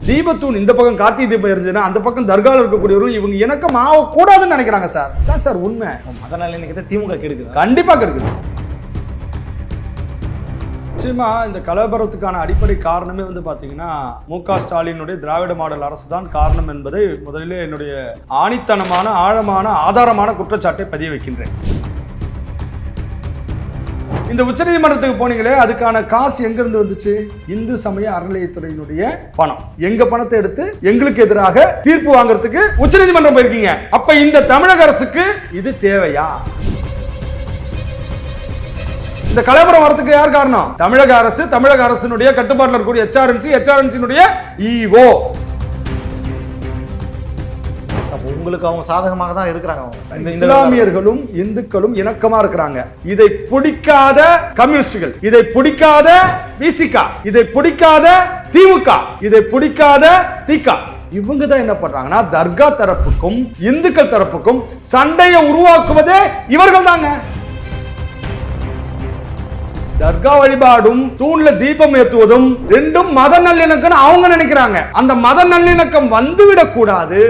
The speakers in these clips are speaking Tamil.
தீபத்தூண் இந்த பக்கம் கார்த்திகை தீபம் இருந்துச்சுன்னா அந்த பக்கம் தர்காவில் இருக்கக்கூடியவர்கள் இவங்க இணக்கம் ஆகக்கூடாதுன்னு நினைக்கிறாங்க சார். தான் சார் உண்மை. மத நல்லிணக்கத்தை திமுக கெடுக்குது. கண்டிப்பா கெடுக்குது. நிச்சயமா இந்த கலவரத்துக்கான அடிப்படை காரணமே வந்து பாத்தீங்கன்னா மு.க. ஸ்டாலினுடைய திராவிட மாடல் அரசு தான் காரணம் என்பதை முதலிலே என்னுடைய ஆணித்தனமான ஆழமான ஆதாரமான குற்றச்சாட்டை பதிய வைக்கின்றேன். இந்த உச்சநீதிமன்றத்துக்கு போனீங்களே, அதுக்கான காசு எங்க இருந்து வந்துச்சு? இந்து சமய அறநிலையத்துறையினுடைய பணம். எங்க பணத்தை எடுத்து எங்களுக்கு எதிராக தீர்ப்பு வாங்குறதுக்கு உச்சநீதிமன்றம் போயிருக்கீங்க. அப்ப இந்த தமிழக அரசுக்கு இது தேவையா? இந்த கலவரம் வரதுக்கு யார் காரணம்? தமிழக அரசு, தமிழக அரசினுடைய கட்டுப்பாட்டில் இருக்கக்கூடிய HRNC ஈஓ. உங்களுக்கு அவங்க சாதகமாக தான் இருக்கிறாங்க. இஸ்லாமியர்களும் இந்துக்களும் இணக்கமா இருக்கிறாங்க. இதை பிடிக்காத கம்யூனிஸ்டுகள், இதை பிடிக்காத விசிகா, இதை பிடிக்காத திமுக, இதை பிடிக்காத திக, இவங்க தான் என்ன பண்றாங்கன்னா தர்கா தரப்புக்கும் இந்துக்கள் தரப்புக்கும் சண்டையை உருவாக்குவதே இவர்கள் தாங்க. தர்கா வழிபாடும் தூண்ல தீபம் ஏற்றுவதும் ரெண்டும் மத நல்லிணக்கம் அவங்க நினைக்கிறாங்க. அந்த மத நல்லிணக்கம் வந்துவிடக் கூடாது.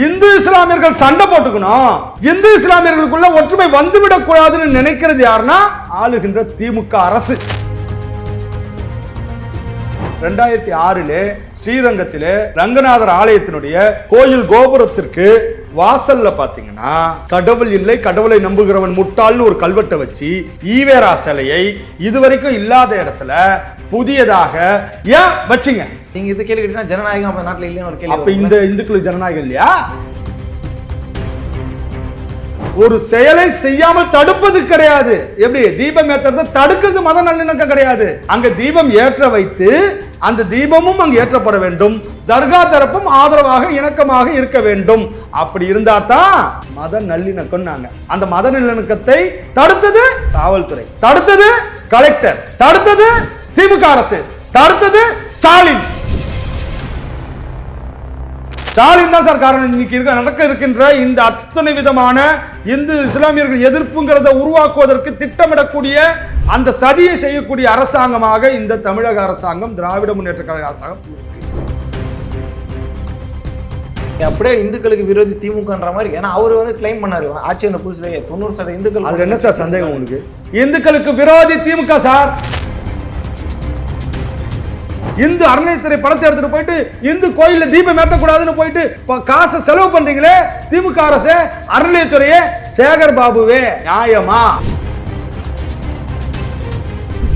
இந்து இஸ்லாமியர்கள் சண்டை போட்டுக்கணும், இந்து இஸ்லாமியர்களுக்குள்ள ஒற்றுமை வந்துவிடக் கூடாதுன்னு நினைக்கிறது யாருன்னா ஆளுகின்ற திமுக அரசு. 2006 ஸ்ரீரங்கத்திலே ரங்கநாதர் ஆலயத்தினுடைய கோயில் கோபுரத்திற்கு வாசல்ல பாத்தீங்கன்னா கடவுள் இல்லை, கடவுளை நம்புகிறவன் முட்டாள்னு ஒரு கல்வெட்டை வச்சு ஈவேரா சிலையை இதுவரைக்கும் இல்லாத இடத்துல புதியதாக ஏன் வச்சிங்க? நீங்க இது கேள்வி கேட்டீங்கன்னா ஜனநாயகம் அப்ப நாட்டுல இல்லைன்னு ஒரு கேள்வி. அப்ப இந்த இந்துக்களுக்கு ஜனநாயகம் இல்லையா? ஒரு செயலை செய்யாமல் தடுப்பது கிடையாது. எப்படி தீபம் ஏற்றுறது தடுக்கிறது மத நல்லிணக்கம் கிடையாது. அங்க தீபம் ஏற்ற வைத்து அந்த தீபமும் அங்கு ஏற்றப்பட வேண்டும். தர்கா தரப்பும் ஆதரவாக இணக்கமாக இருக்க வேண்டும். அப்படி இருந்தா தான் மத நல்லிணக்கம். அந்த மத நல்லிணக்கத்தை தடுத்தது காவல்துறை, தடுத்தது கலெக்டர், தடுத்தது திமுக அரசு, தடுத்தது ஸ்டாலின். ஸ்டாலின் தான் சார் காரணம். இன்னைக்கு நடக்க இருக்கின்ற இந்த அத்தனை விதமான இந்து இஸ்லாமியர்கள் எதிர்ப்புங்கிறத உருவாக்குவதற்கு திட்டமிடக்கூடிய அந்த சதியை செய்யக்கூடிய அரசாங்கமாக இந்த தமிழக அரசாங்கம், திராவிட முன்னேற்ற கழக அரசாங்கம். அப்படியே இந்துக்களுக்கு விரோதி திமுகன்ற மாதிரி. ஏன்னா அவர் வந்து கிளைம் பண்ணாரு ஆட்சி வந்த புதுசுல 90% இந்துக்கள். அது என்ன சார் சந்தேகம் உங்களுக்கு? இந்துக்களுக்கு விரோதி திமுக சார். இந்து அறநிலையத்துறை பணத்தை எடுத்துட்டு போயிட்டு இந்து கோயில்ல தீபம் ஏற்றக்கூடாதுன்னு போயிட்டு காசை செலவு பண்றீங்களே திமுக அரசு, அறநிலையத்துறையே, சேகர் பாபுவே நியாயமா?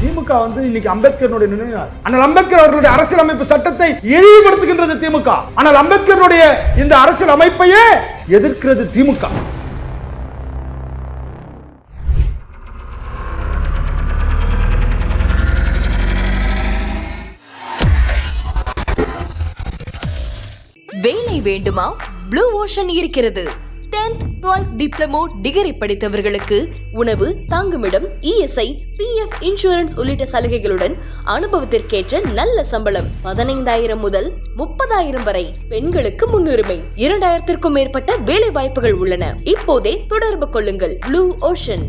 திமுக வந்து இன்னைக்கு அம்பேத்கருடைய நினைவு. ஆனால் அம்பேத்கர் அவர்களுடைய அரசியல் அமைப்பு சட்டத்தை இழிவுபடுத்துகின்றது திமுக. ஆனால் அம்பேத்கருடைய இந்த அரசியல் அமைப்பையே எதிர்க்கிறது திமுக. வேலை வேண்டுமா? ப்ளூ ஓஷன் இருக்கிறது. 10th 12th டிப்ளமோ டிகிரி படித்தவர்களுக்கு உணவு, தங்குமிடம், ESI, PF இன்சூரன்ஸ் உள்ளிட்ட சலுகைகளுடன் அனுபவத்திற்கேற்ற நல்ல சம்பளம் 15,000 முதல் 30,000 வரை. பெண்களுக்கு முன்னுரிமை. 2,000க்கும் மேற்பட்ட வேலை வாய்ப்புகள் உள்ளன. இப்போதே தொடர்பு கொள்ளுங்கள். Blue ocean.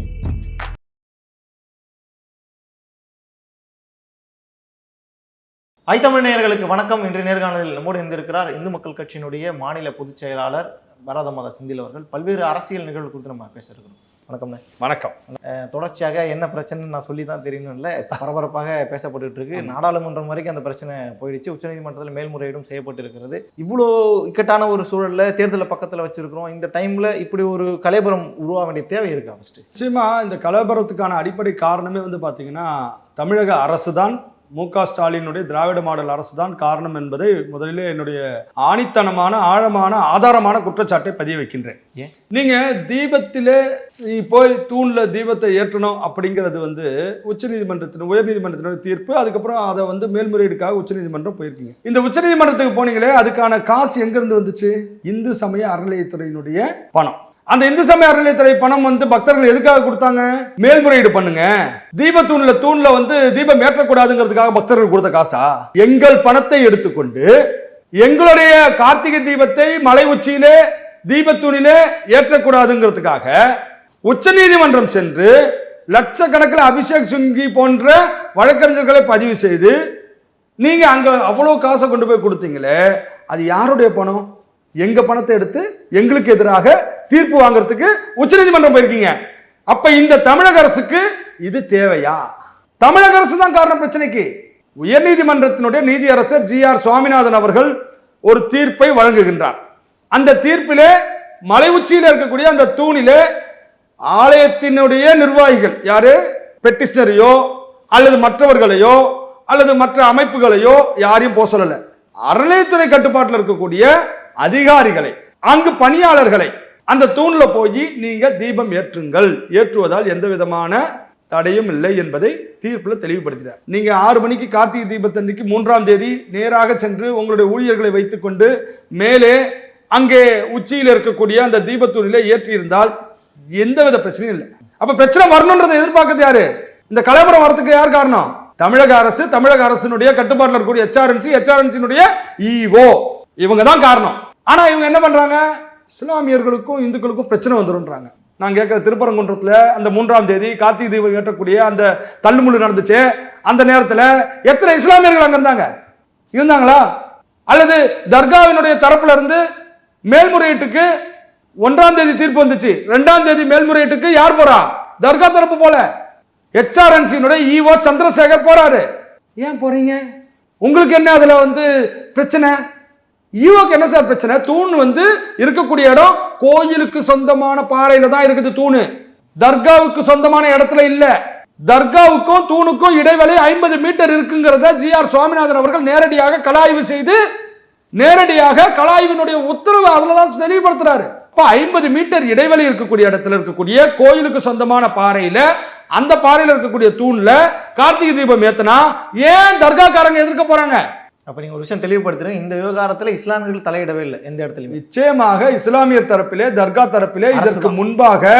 ஐத்தமிழ் நேயர்களுக்கு வணக்கம். இன்றைய நேர்காணலில் நம்மோடு இருந்திருக்கிறார் இந்து மக்கள் கட்சியினுடைய மாநில பொதுச் செயலாளர் பரதமாதா செந்தில் அவர்கள். பல்வேறு அரசியல் நிகழ்வு குறித்து நம்ம பேச இருக்கிறோம். வணக்கம். வணக்கம். தொடர்ச்சியாக என்ன பிரச்சனை நான் சொல்லி தான் தெரியணும் இல்லை, பரபரப்பாக பேசப்பட்டு இருக்கு. நாடாளுமன்றம் வரைக்கும் அந்த பிரச்சனை போயிடுச்சு. உச்சநீதிமன்றத்தில் மேல்முறையீடும் செய்யப்பட்டு இருக்கிறது. இவ்வளோ இக்கட்டான ஒரு சூழல்ல தேர்தலை பக்கத்தில் வச்சிருக்கிறோம். இந்த டைம்ல இப்படி ஒரு கலவரம் உருவாக வேண்டிய தேவை இருக்கா? ஃபர்ஸ்ட் நிச்சயமா இந்த கலவரத்துக்கான அடிப்படை காரணமே வந்து பாத்தீங்கன்னா தமிழக அரசு தான், மு.க. ஸ்டாலினுடைய திராவிட மாடல் அரசு தான் காரணம் என்பதை முதலிலே என்னுடைய ஆணித்தனமான ஆழமான ஆதாரமான குற்றச்சாட்டை பதிய வைக்கின்றேன். நீங்க தீபத்திலே போய் தூண்ல தீபத்தை ஏற்றணும் அப்படிங்கிறது வந்து உயர்நீதிமன்றத்தினுடைய தீர்ப்பு. அதுக்கப்புறம் அதை வந்து மேல்முறையீடுக்காக உச்சநீதிமன்றம் போயிருக்கீங்க. இந்த உச்சநீதிமன்றத்துக்கு போனீங்களே, அதுக்கான காசு எங்க இருந்து வந்துச்சு? இந்து சமய அறநிலையத்துறையினுடைய பணம். அந்த இந்து சமய அறநிலையத்துறை பணம் வந்து பக்தர்கள் எதுக்காக கொடுத்தாங்க? மேல்முறையீடு பண்ணுங்க, தூண்ல வந்து தீபம் ஏற்றக்கூடாதுங்கிறதுக்காக பக்தர்கள் கொடுத்த காசா? எங்கள் பணத்தை எடுத்துக்கொண்டு எங்களுடைய கார்த்திகை தீபத்தை மலை உச்சியிலே தீபத்தூணிலே ஏற்றக்கூடாதுங்கிறதுக்காக உச்சநீதிமன்றம் சென்று லட்சக்கணக்கில் அபிஷேக் சிங்வி போன்ற வழக்கறிஞர்களை பதிவு செய்து நீங்க அங்க அவ்வளவு காசை கொண்டு போய் கொடுத்தீங்களே, அது யாருடைய பணம்? எங்க பணத்தை எடுத்து எங்களுக்கு எதிராக தீர்ப்பு வாங்குறதுக்கு உச்சநீதிமன்றம் போயிருக்கீங்க. அப்ப இந்த தமிழக அரசுக்கு இது தேவையா? தமிழக அரசு தான் காரணம் பிரச்சனைக்கு. உயர்நீதிமன்றத்தினுடைய நீதியரசர் GR சுவாமிநாதன் அவர்கள் ஒரு தீர்ப்பை வழங்குகின்றார். அந்த தீர்ப்பிலே மலை உச்சியில் இருக்கக்கூடிய அந்த தூணிலே ஆலயத்தினுடைய நிர்வாகிகள் யாரு, பெட்டிஷனரையோ அல்லது மற்றவர்களையோ அல்லது மற்ற அமைப்புகளையோ யாரையும் போக சொல்லல, அறநிலையத்துறை கட்டுப்பாட்டில் இருக்கக்கூடிய அதிகாரிகளை, அங்கு பணியாளர்களை அந்த தூண்ல போய் நீங்க தீபம் ஏற்றுங்கள், ஏற்றுவதால் எந்த விதமான தடையும் இல்லை என்பதை தீர்ப்பில் தெளிவுபடுத்தினார். நீங்க 6 மணிக்கு கார்த்திகை தீபத்தன்னைக்கு 3ஆம் தேதி நேராக சென்று உங்களுடைய ஊழியர்களை வைத்துக்கொண்டு மேலே அங்கே உச்சியில் இருக்கக்கூடிய அந்த தீபத்தூணிலே ஏற்றியிருந்தால் எந்தவித பிரச்சனையும் இல்லை. அப்ப பிரச்சனை வரணும்ன்றதை எதிர்பார்க்கிறது யாரு? இந்த கலவரம் வரதுக்கு யார் காரணம்? தமிழக அரசு, தமிழக அரசினுடைய கட்டுப்பாட்டில் இருக்கக்கூடிய HRNC EO, இவங்க தான் காரணம். ஆனா இவங்க என்ன பண்றாங்க? இஸ்லாமியர்களுக்கும் இந்துக்களுக்கும் பிரச்சனை வந்துருன்றாங்க. நான் கேட்கிற திருப்பரங்குன்றத்துல அந்த 3ஆம் தேதி கார்த்திகை தீபம் ஏற்றக்கூடிய அந்த தள்ளுமுள்ளு நடந்துச்சு, அந்த நேரத்துல எத்தனை இஸ்லாமியர்கள் அங்க இருந்தாங்களா? அல்லது தர்காவினுடைய தரப்புல இருந்து மேல்முறையீட்டுக்கு 1ஆம் தேதி தீர்ப்பு வந்துச்சு, 2ஆம் தேதி மேல்முறையீட்டுக்கு யார் போறா? தர்கா தரப்பு போல. HRNC EO சந்திரசேகர் போறாரு. ஏன் போறீங்க? உங்களுக்கு என்ன அதுல பிரச்சனை? ஈவோக்கு என்ன சார் பிரச்சனை? தூண் இருக்கக்கூடிய இடம் கோயிலுக்கு சொந்தமான பாறையில தான் இருக்குது தூணு, தர்காவுக்கு சொந்தமான இடத்துல இல்ல. தர்காவுக்கும் தூணுக்கும் இடைவெளி 50 மீட்டர் இருக்குங்கிறத GR சுவாமிநாதன் அவர்கள் நேரடியாக கலாய்வு செய்து நேரடியாக கலாய்வினுடைய உத்தரவு அதுலதான் தெளிவுபடுத்துறாரு. 50 மீட்டர் இடைவெளி இருக்கக்கூடிய இடத்துல இருக்கக்கூடிய கோயிலுக்கு சொந்தமான பாறையில, அந்த பாறையில இருக்கக்கூடிய தூண்ல கார்த்திகை தீபம் ஏத்தனா ஏன் தர்காக்காரங்க எதிர்க்க போறாங்க? அப்ப நீங்க ஒரு விஷயம் தெளிவுபடுத்துறீங்க, இந்த விவகாரத்துல இஸ்லாமியர்கள் தலையிடவே இல்லை எந்த இடத்துலயும். நிச்சயமாக இஸ்லாமியர் தரப்பிலே, தர்கா தரப்பிலே இதற்கு முன்பாக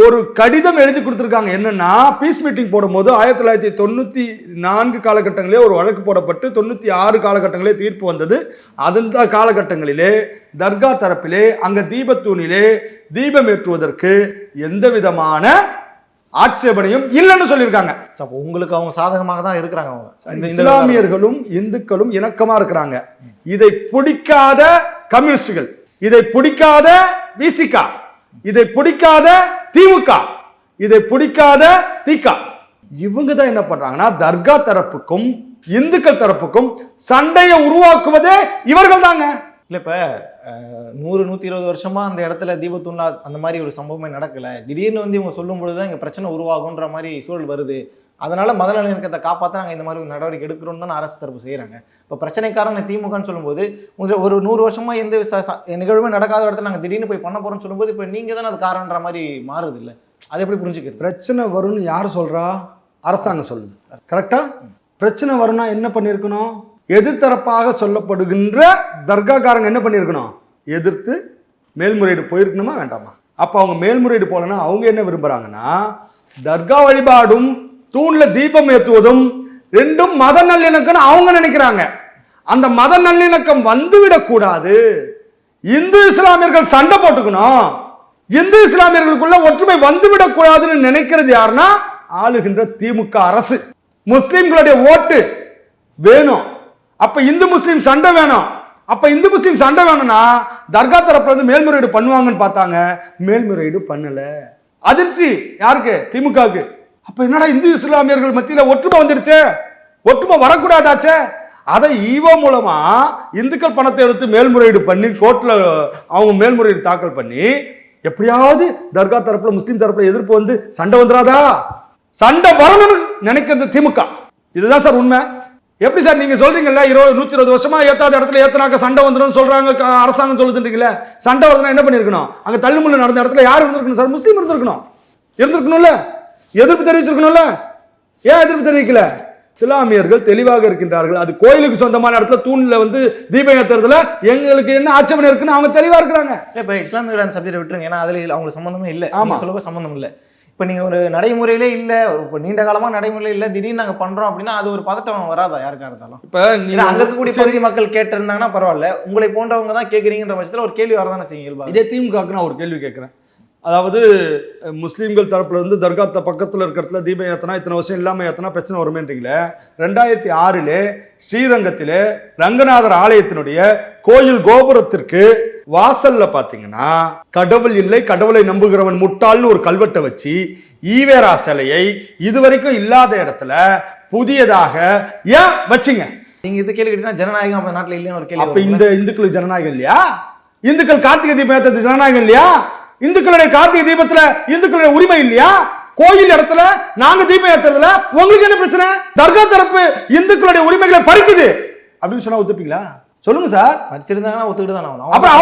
ஒரு கடிதம் எழுதி கொடுத்திருக்காங்க. என்னன்னா, பீஸ் மீட்டிங் போடும்போது 1994 காலகட்டங்களிலே ஒரு வழக்கு போடப்பட்டு 96 காலகட்டங்களே தீர்ப்பு வந்தது. அந்த காலகட்டங்களிலே தர்கா தரப்பிலே அங்க தீபத்தூணிலே தீபம் ஏற்றுவதற்கு எந்த விதமான ஆட்சேபனையும் இல்லைன்னு சொல்லியிருக்காங்க. உங்களுக்கு அவங்க சாதகமாக தான் இருக்கிறாங்க. அவங்க இஸ்லாமியர்களும் இந்துக்களும் இணக்கமா இருக்கிறாங்க. இதை பிடிக்காத கம்யூனிஸ்டுகள், இதை பிடிக்காத விசிகா, இதை பிடிக்காத திமுக, இதை பிடிக்காத திக, இவங்க தான் என்ன பண்றாங்கன்னா தர்கா தரப்புக்கும் இந்துக்கள் தரப்புக்கும் சண்டையை உருவாக்குவதே இவர்கள் தாங்க. இல்லை இப்போ 100-120 வருஷமா அந்த இடத்துல தீபத்தூண்ல அந்த மாதிரி ஒரு சம்பவமே நடக்கல. திடீர்னு இவங்க சொல்லும் பொழுதுதான் இங்க பிரச்சனை உருவாகுன்ற மாதிரி சூழல் வருது. அதனால மத நல்லிணக்கத்தை காப்பாற்ற நாங்கள் இந்த மாதிரி ஒரு நடவடிக்கை எடுக்கிறோம் தான் அரசு தரப்பு செய்யறாங்க. இப்போ பிரச்சனைக்காரன் திமுகன்னு சொல்லும்போது ஒரு 100 வருஷமா எந்த நிகழ்வுமே நடக்காத இடத்துல நாங்கள் திடீர்னு போய் பண்ண போறோம்னு சொல்லும்போது இப்போ நீங்க தானே அது காரணன்ற மாதிரி மாறுது இல்லை? அதை எப்படி புரிஞ்சுக்கிறது? பிரச்சனை வரும்னு யார் சொல்றா? அரசாங்கம் சொல்லுது. கரெக்டா? பிரச்சனை வரும்னா என்ன பண்ணிருக்கணும்? எதிர்த்தரப்பாக சொல்லப்படுகின்ற தர்காக்காரங்க என்ன பண்ணிருக்கணும்? எதிர்த்து மேல்முறையீடு போயிருக்கணுமா வேண்டாமா? அப்ப அவங்க மேல்முறையீடு போலன்னா அவங்க என்ன விரும்புறாங்கன்னா, தர்கா வழிபாடும் தூண்ல தீபம் ஏற்றுவதும் ரெண்டும் மத நல்லிணக்கம் அவங்க நினைக்கிறாங்க. அந்த மத நல்லிணக்கம் வந்துவிடக் கூடாது, இந்து இஸ்லாமியர்கள் சண்டை போட்டுக்கணும், இந்து இஸ்லாமியர்களுக்குள்ள ஒற்றுமை வந்துவிடக் கூடாதுன்னு நினைக்கிறது யாருன்னா ஆளுகின்ற திமுக அரசு. முஸ்லிம்களுடைய ஓட்டு வேணும், அப்ப இந்து முஸ்லீம் சண்டை வேணும். அப்ப இந்து முஸ்லீம் சண்டை வேணும்னா தர்கா தரப்புல இருந்து மேல்முறையீடு பண்ணுவாங்கன்னு பார்த்தாங்க, மேல்முறையீடு பண்ணல. அதிர்ச்சி யாருக்கு? திமுகவுக்கு. அப்ப என்னடா இந்து இஸ்லாமியர்கள் மத்தியில ஒற்றுமை வந்துருச்சே, ஒற்றுமை வரக்கூடாதாச்சே. அதை ஈவோ மூலமா இந்துக்கள் பணத்தை எடுத்து மேல்முறையீடு பண்ணி கோர்ட்ல அவங்க மேல்முறையீடு தாக்கல் பண்ணி எப்படியாவது தர்கா தரப்புல முஸ்லீம் தரப்புல எதிர்ப்பு சண்டை வந்துடாதா? சண்டை வரணும்னு நினைக்கிறது திமுக. இதுதான் சார் உண்மை. எப்படி சார் நீங்க சொல்றீங்கல்ல 120 வருஷமா ஏத்தாத இடத்துல ஏத்தனாக்க சண்டை வந்துடும் சொல்றாங்க, அரசாங்கம் சொல்லுதுன்றீங்களே. சண்டை வருதுன்னா என்ன பண்ணிருக்கணும்? அங்க தள்ளுமுள்ளு நடந்த இடத்துல யார் இருந்திருக்கணும் சார்? முஸ்லீம் இருந்திருக்கணும்ல, எதிர்ப்பு தெரிவிச்சிருக்கணும்ல. ஏன் எதிர்ப்பு தெரிவிக்கல? இஸ்லாமியர்கள் தெளிவாக இருக்கின்றார்கள். அது கோயிலுக்கு சொந்தமான இடத்துல தூண்ல தீபம் ஏத்துறதுல எங்களுக்கு என்ன ஆட்சேபனை இருக்குன்னு அவங்க தெளிவா இருக்கிறாங்க. இப்ப இஸ்லாமியர்கள் அந்த சப்ஜெக்ட் விட்டுருங்க, ஏன்னா அதுல அவங்களுக்கு சம்பந்தமே இல்லை. ஆமா, சொல்ல சம்பந்தம் இல்லை. இப்போ நீங்கள் ஒரு நடைமுறையிலே இல்லை, இப்போ நீண்ட காலமாக நடைமுறையில் இல்லை, திடீர்னு நாங்கள் பண்ணுறோம் அப்படின்னா அது ஒரு பதட்டம் வராதா யாருக்கா இருந்தாலும்? இப்போ நீங்கள் அங்கே இருக்கக்கூடிய பகுதி மக்கள் கேட்டிருந்தாங்கன்னா பரவாயில்ல, உங்களை போன்றவங்க தான் கேட்குறீங்கன்ற பட்சத்தில் ஒரு கேள்வி வரதானே செய்யும். இதே திமுகவுக்கு நான் ஒரு கேள்வி கேட்குறேன். அதாவது முஸ்லீம்கள் தரப்புல இருந்து தர்கா பக்கத்தில் இருக்கிற இடத்துல தீபம் ஏற்றினா இத்தனை வருஷம் இல்லாமல் ஏற்றினா பிரச்சனை வருமேன்றீங்களே. 2006 ஸ்ரீரங்கத்திலே ரங்கநாதர் ஆலயத்தினுடைய கோயில் கோபுரத்திற்கு வாசல்ல பாத்தீங்கன்னா கடவுள் இல்லை, கடவுளை நம்புகிறவன் முட்டாள்னு ஒரு கல்வெட்டை வச்சு ஈவேரா சிலையை இதுவரைக்கும் இல்லாத இடத்துல புதியதாக ஏன் வச்சிங்க? நீங்க இது கேள்வி கேட்டீங்கன்னா ஜனநாயகம் அந்த நாட்டுல இல்லைன்னு ஒரு கேள்வி. அப்ப இந்த இந்துக்களுக்கு ஜனநாயகம் இல்லையா? இந்துக்கள் கார்த்திகை தீபம் ஏற்றது ஜனநாயகம் இல்லையா? இந்துக்களுடைய கார்த்திகை தீபத்துல இந்துக்களுடைய உரிமை இல்லையா? கோயில் இடத்துல நாங்க தீபம் ஏத்துறதுல உங்களுக்கு என்ன பிரச்சனை? தர்கா தரப்பு இந்துக்களுடைய உரிமைகளை பறிக்குது அப்படின்னு சொன்னா ஒத்துப்பீங்களா? சொல்லுங்க சார். படிச்சிருந்தாங்கன்னா ஒத்துக்கிட்டு தான் ஆகணும். அப்புறம்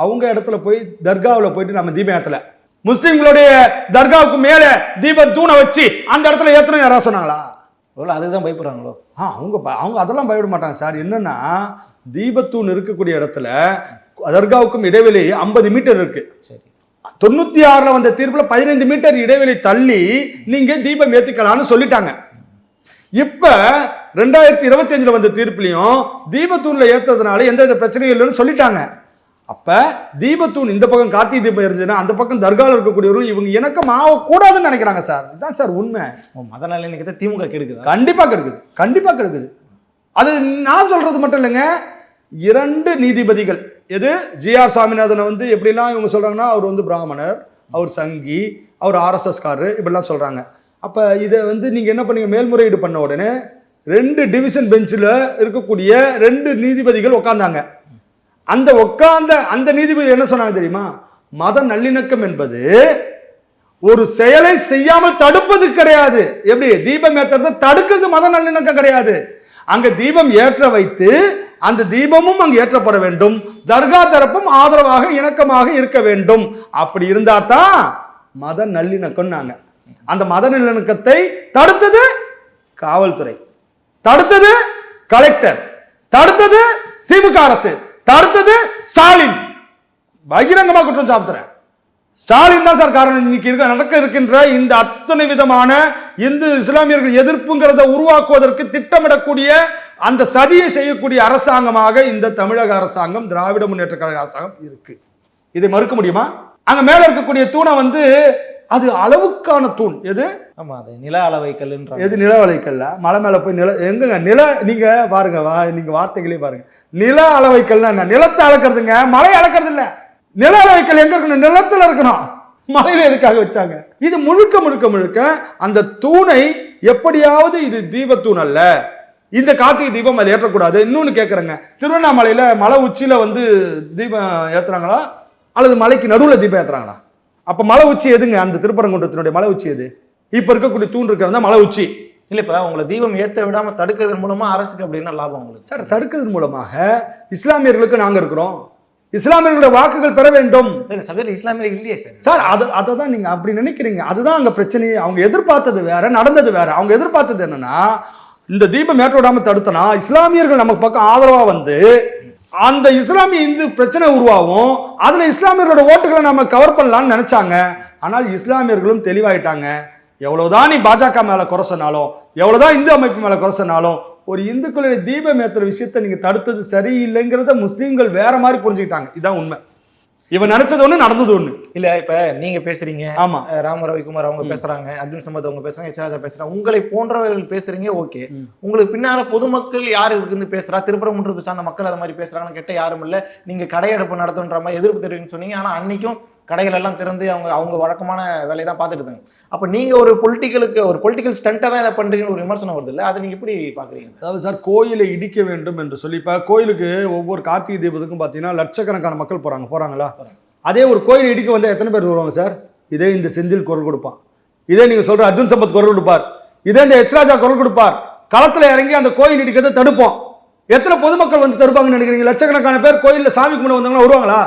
அவங்க இடத்துல போய் தர்காவில் போயிட்டு நம்ம தீபம் ஏத்தல, முஸ்லிம்களுடைய தர்காவுக்கு மேல தீப தூணை வச்சு அந்த இடத்துல ஏத்தணும் யாராவது சொன்னாங்களா? அதுதான் பயப்படுறாங்களோ? அவங்க அதெல்லாம் பயப்பட மாட்டாங்க சார். என்னன்னா தீபத்தூண் இருக்கக்கூடிய இடத்துல தர்காவுக்கும் இடைவெளி 50 மீட்டர் இருக்கு. சரி, 96 வந்த தீர்ப்புல 15 மீட்டர் இடைவெளி தள்ளி நீங்க தீபம் ஏத்திக்கலாம்னு சொல்லிட்டாங்க. இப்ப 2025 வந்த தீர்ப்புலையும் தீபத்தூண்ல ஏற்றதுனால எந்தவித பிரச்சனையும் இல்லைன்னு சொல்லிட்டாங்க. அப்ப தீபத்தூண் இந்த பக்கம் கார்த்திகை தீபம் இருந்துச்சுன்னா அந்த பக்கம் தர்காவில் இருக்கக்கூடியவர்கள் இவங்க இணக்கம் ஆகக்கூடாதுன்னு நினைக்கிறாங்க சார். இதுதான் சார் உண்மை. மத நல்லிணக்கத்தை திமுக கெடுக்குது. கண்டிப்பா கெடுக்குது, கண்டிப்பா கெடுக்குது. அது நான் சொல்றது மட்டும் இல்லைங்க. 2 நீதிபதிகள், எது ஜிஆர் சாமிநாதனை வந்து எப்படிலாம் இவங்க சொல்றாங்கன்னா அவர் வந்து பிராமணர், அவர் சங்கி, அவர் ஆர்எஸ்எஸ் காரரு இப்படிலாம் சொல்றாங்க. அப்ப இதை வந்து நீங்க என்ன பண்ணீங்க? மேல்முறையீடு பண்ண உடனே 2 டிவிஷன் பெஞ்சில் இருக்கக்கூடிய 2 நீதிபதிகள் உட்கார்ந்தாங்க. அந்த நீதிபதி என்ன சொன்னாங்க தெரியுமா? மத நல்லிணக்கம் என்பது ஒரு செயலை செய்யாமல் தடுப்பது கிடையாது. எப்படி தீபம் ஏற்றுறது தடுக்கிறது மத நல்லிணக்கம் கிடையாது. அங்க தீபம் ஏற்ற வைத்து அந்த தீபமும் அங்கு ஏற்றப்பட வேண்டும், தர்கா தரப்பும் ஆதரவாக இணக்கமாக இருக்க வேண்டும். அப்படி இருந்தா தான் மத நல்லிணக்கம். நாங்க அந்த மத நல்லிணக்கத்தை தடுத்தது காவல்துறை, தடுத்தது கலெக்டர், தடுத்தது திமுக அரசு, தடுத்தது ஸ்டாலின். பகிரங்கமா குற்றம் சாப்பிடுறேன். ஸ்டாலின் தான் சார் காரணம். இன்னைக்கு நடக்க இருக்கின்ற இந்த அத்தனை விதமான இந்து இஸ்லாமியர்கள் எதிர்ப்புங்கிறத உருவாக்குவதற்கு திட்டமிடக்கூடிய அந்த சதியை செய்யக்கூடிய அரசாங்கமாக இந்த தமிழக அரசாங்கம், திராவிட முன்னேற்ற கழக அரசாங்கம் இருக்கு. இதை மறுக்க முடியுமா? அங்க மேல இருக்கக்கூடிய தூணை வந்து அது அளவுக்கான தூண். எது? ஆமா, அது நில அளவைக்கல். எது நில அளவைக்கல்ல? மலை மேல போய் எங்க நில, நீங்க பாருங்க, நீங்க வார்த்தைகளே பாருங்க. நில அளவைக்கல்னா என்ன? நிலத்தை அளக்கிறதுங்க, மலை அளக்கிறது இல்ல. நில அளவைக்கல் எங்க இருக்கணும்? நிலத்துல இருக்கணும். மலையில எதுக்காக வச்சாங்க? இது முழுக்க முழுக்க முழுக்க அந்த தூணை எப்படியாவது, இது தீபத்தூண் அல்ல, இந்த கார்த்திகை தீபம் அதில் ஏற்றக்கூடாது. இன்னொன்னு கேட்கறேங்க, திருவண்ணாமலையில மலை உச்சியில வந்து தீபம் ஏத்துறாங்களா அல்லது மலைக்கு நடுவில் தீபம் ஏத்துறாங்களா? அப்ப மலை உச்சி எதுங்க? அந்த திருப்பரங்குன்றத்தினுடைய மலை உச்சி எது? இப்ப இருக்கக்கூடிய தூண் இருக்கிறதா மலை உச்சி இல்ல. இப்ப உங்களை தீபம் ஏத்த விடாம தடுக்கிறதன் மூலமா அரசுக்கு அப்படின்னா லாபம் உங்களுக்கு? சார், தடுக்கிறதன் மூலமாக இஸ்லாமியர்களுக்கு நாங்க இருக்கிறோம், இஸ்லாமியர்களுடைய வாக்குகள் பெற வேண்டும். சபையில் இஸ்லாமியர்கள் இல்லையே சார். சார், அதை தான் நீங்க அப்படி நினைக்கிறீங்க. அதுதான் அங்க பிரச்சனையே. அவங்க எதிர்பார்த்தது வேற, நடந்தது வேற. அவங்க எதிர்பார்த்தது என்னன்னா, இந்த தீபம் ஏற்ற விடாம தடுத்தனா இஸ்லாமியர்கள் நமக்கு பக்கம் ஆதரவா வந்து அந்த இஸ்லாமிய இந்து பிரச்சனை உருவாகும், அதுல இஸ்லாமியர்களோட ஓட்டுகளை நம்ம கவர் பண்ணலாம்னு நினைச்சாங்க. ஆனால் இஸ்லாமியர்களும் தெளிவாயிட்டாங்க. எவ்வளவுதான் நீ பாஜக மேல குறை சொன்னாலும், எவ்வளவுதான் இந்து அமைப்பு மேல குறை சொன்னாலும், ஒரு இந்துக்களுடைய தீபம் ஏத்துற விஷயத்தை நீங்க தடுத்தது சரியில்லைங்கிறத முஸ்லீம்கள் வேற மாதிரி புரிஞ்சுக்கிட்டாங்க. இதுதான் உண்மை. இவன் நினைச்சது ஒண்ணு, நடந்தது ஒண்ணு இல்ல. இப்ப நீங்க பேசுறீங்க, ஆமா, ராம ரவிக்குமார் அவங்க பேசுறாங்க, அர்ஜுன் சம்பத் அவங்க பேசுறாங்க, எச்ராஜா பேசுறாங்க, உங்களை போன்றவர்கள் பேசுறீங்க, ஓகே. உங்களுக்கு பின்னால பொதுமக்கள் யாரு இருந்து பேசுறா, திருப்பரங்குன்றத்தை சார்ந்த மக்கள் அதை மாதிரி பேசுறாங்கன்னு கேட்ட யாரும் இல்ல. நீங்க கடையெடுப்பு நடத்துன்ற மாதிரி எதிர்ப்பு தெரிவின்னு சொன்னீங்க. ஆனா அன்னைக்கும் கடைகள் எல்லாம் திறந்து அவங்க வழக்கமான வேலையை தான் பார்த்துட்டு இருந்தாங்க. அப்ப நீங்க ஒரு பொலிட்டிக்கல் ஸ்டண்டா தான் இதை பண்றீங்கன்னு ஒரு விமர்சனம் வருது இல்ல, அதை நீங்க எப்படி பாக்குறீங்க? அதாவது சார், கோயிலை இடிக்க வேண்டும் என்று சொல்லி, இப்ப கோயிலுக்கு ஒவ்வொரு கார்த்திகை தீபத்துக்கும் பாத்தீங்கன்னா லட்சக்கணக்கான மக்கள் போறாங்களா? அதே ஒரு கோயிலை இடிக்க வந்தா எத்தனை பேர் வருவாங்க சார்? இதே இந்த செந்தில் குரல் கொடுப்பான், இதே நீங்க சொல்ற அர்ஜுன் சம்பத் குரல் கொடுப்பார், இதே இந்த எச்ராஜா குரல் கொடுப்பார். களத்துல இறங்கி அந்த கோயில் இடிக்கிறத தடுப்போம். எத்தனை பொதுமக்கள் வந்து தடுப்பாங்கன்னு நினைக்கிறீங்க? லட்சக்கணக்கான பேர் கோயில்ல சாமி கும்பிட வந்தாங்கன்னா வருவாங்களா?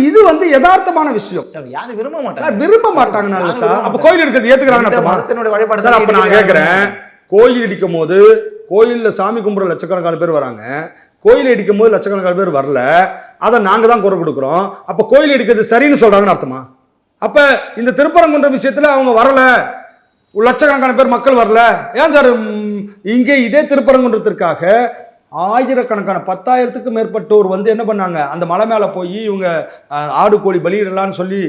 இது வந்து யதார்த்தமான விஷயம். யாரும் விரும்ப மாட்டாங்க சார். அப்ப கோயில் இருக்கிறது ஏத்துக்கிறாங்க. அப்ப நான் கேட்கிறேன், கோயில் இடிக்கும் போது கோயில்ல சாமி கும்பிட லட்சக்கணக்கான பேர் வராங்க, கோயில் இடிக்கும் போது லட்சக்கணக்கான பேர் வரல, அதை நாங்க தான் குறை கொடுக்கிறோம். அப்ப கோயில் இடிக்கிறது சரின்னு சொல்றாங்கன்னு அர்த்தமா? அப்ப இந்த திருப்பரங்குன்ற விஷயத்துல அவங்க வரல, லட்சக்கணக்கான பேர் மக்கள் வரல. ஏன் சார் இங்கே இதே திருப்பரங்குன்றத்திற்காக ஆயிரக்கணக்கான 10,000க்கு மேற்பட்டோர் வந்து என்ன பண்ணாங்க, அந்த மலை மேலே போய் இவங்க ஆடு கோழி பலியிடலான்னு சொல்லி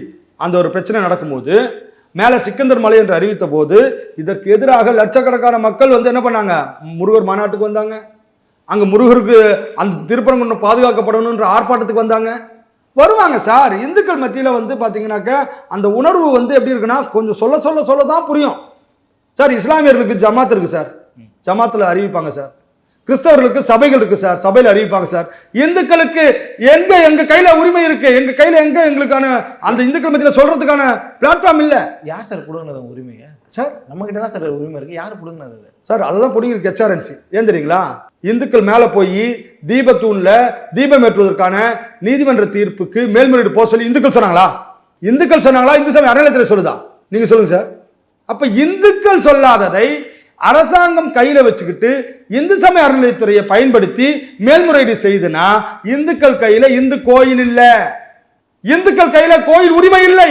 அந்த ஒரு பிரச்சனை நடக்கும்போது மேலே சிக்கந்தர் மலை என்று அறிவித்த போது இதற்கு எதிராக லட்சக்கணக்கான மக்கள் வந்து என்ன பண்ணாங்க, முருகர் மாநாட்டுக்கு வந்தாங்க. அங்கே முருகருக்கு அந்த திருப்பரங்குன்றம் பாதுகாக்கப்படணுன்ற ஆர்ப்பாட்டத்துக்கு வந்தாங்க. வருவாங்க சார். இந்துக்கள் மத்தியில் வந்து பார்த்தீங்கன்னாக்க அந்த உணர்வு வந்து எப்படி இருக்குன்னா கொஞ்சம் சொல்ல தான் புரியும் சார். இஸ்லாமியர்களுக்கு ஜமாத் இருக்கு சார், ஜமாத்தில் அறிவிப்பாங்க சார். கிறிஸ்தவர்களுக்கு சபைகள் இருக்கு சார், சபையில் அறிவிப்பாங்க சார். இந்துக்களுக்கு எங்க கையில உரிமை இருக்கு, எங்க கையில எங்களுக்கான அந்த இந்துக்கள் மத்தியில் சொல்றதுக்கான பிளாட்ஃபார்ம் இல்ல. யார் சார் புடுங்கினது உரிமையை சார்? நம்ம கிட்ட தான் சார் உரிமை இருக்கு. யார் புடுங்கினது சார்? அதுதான் புடுங்கிருக்கு HRNC. ஏன் தெரியுங்களா? இந்துக்கள் மேல போய் தீபத்தூண்ல தீபம் ஏற்றுவதற்கான நீதிமன்ற தீர்ப்புக்கு மேல்முறையீடு போக சொல்லி இந்துக்கள் சொன்னாங்களா? இந்து சமய அறநிலையத்துறை சொல்லுதா? நீங்க சொல்லுங்க சார். அப்ப இந்துக்கள் சொல்லாததை அரசாங்கம் கையில வச்சுக்கிட்டு இந்து சமய அறநிலையத்துறையை பயன்படுத்தி மேல்முறையீடு செய்துனா இந்துக்கள் கையில இந்து கோயில் இல்ல, இந்துக்கள் கையில கோயில் உரிமை இல்லை.